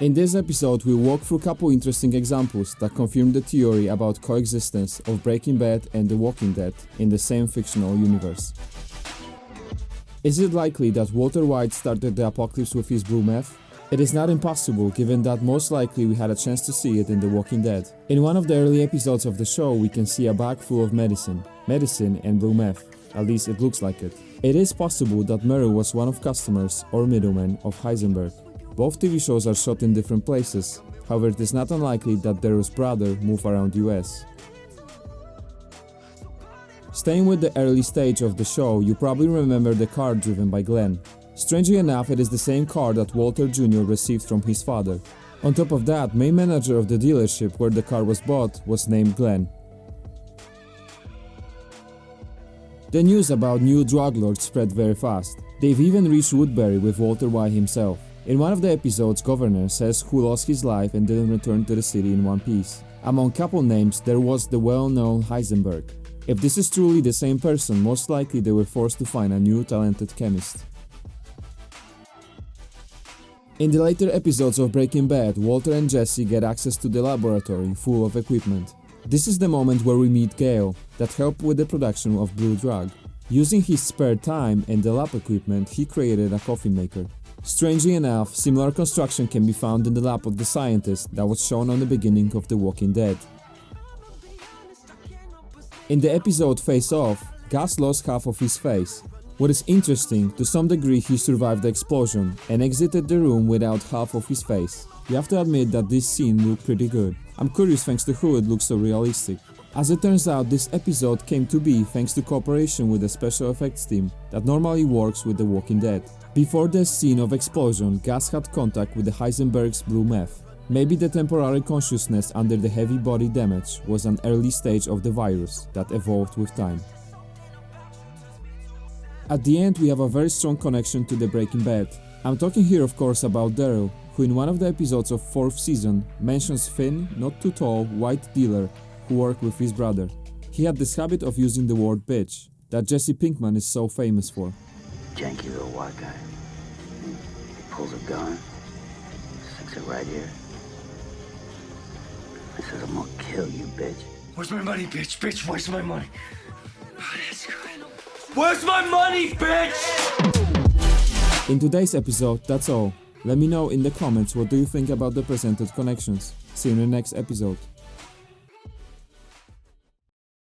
In this episode, we'll walk through a couple interesting examples that confirm the theory about coexistence of Breaking Bad and The Walking Dead in the same fictional universe. Is it likely that Walter White started the apocalypse with his blue meth? It is not impossible, given that most likely we had a chance to see it in The Walking Dead. In one of the early episodes of the show, we can see a bag full of medicine and blue meth. At least it looks like it. It is possible that Merrill was one of customers or middlemen of Heisenberg. Both TV shows are shot in different places, however it is not unlikely that Daryl's brother moved around US. Staying with the early stage of the show, you probably remember the car driven by Glenn. Strangely enough, it is the same car that Walter Jr. received from his father. On top of that, main manager of the dealership where the car was bought was named Glenn. The news about new drug lords spread very fast. They've even reached Woodbury with Walter White himself. In one of the episodes, Governor says who lost his life and didn't return to the city in one piece. Among couple names, there was the well-known Heisenberg. If this is truly the same person, most likely they were forced to find a new talented chemist. In the later episodes of Breaking Bad, Walter and Jesse get access to the laboratory full of equipment. This is the moment where we meet Gale, that helped with the production of Blue Drug. Using his spare time and the lab equipment, he created a coffin maker. Strangely enough, similar construction can be found in the lab of the scientist that was shown on the beginning of The Walking Dead. In the episode Face Off, Gus lost half of his face. What is interesting, to some degree he survived the explosion and exited the room without half of his face. You have to admit that this scene looked pretty good. I'm curious thanks to who it looks so realistic. As it turns out, this episode came to be thanks to cooperation with the special effects team that normally works with The Walking Dead. Before the scene of explosion, Gus had contact with the Heisenberg's blue meth. Maybe the temporary consciousness under the heavy body damage was an early stage of the virus that evolved with time. At the end, we have a very strong connection to the Breaking Bad. I'm talking here of course about Daryl, who in one of the episodes of 4th season mentions thin, not too tall, white dealer who worked with his brother. He had this habit of using the word bitch, that Jesse Pinkman is so famous for. Janky little white guy. He pulls a gun, sticks it right here. He says, I'm gonna kill you, bitch. Where's my money, bitch? Bitch, where's my money? Oh, that's good. Where's my money, bitch? In today's episode, that's all. Let me know in the comments what do you think about the presented connections. See you in the next episode.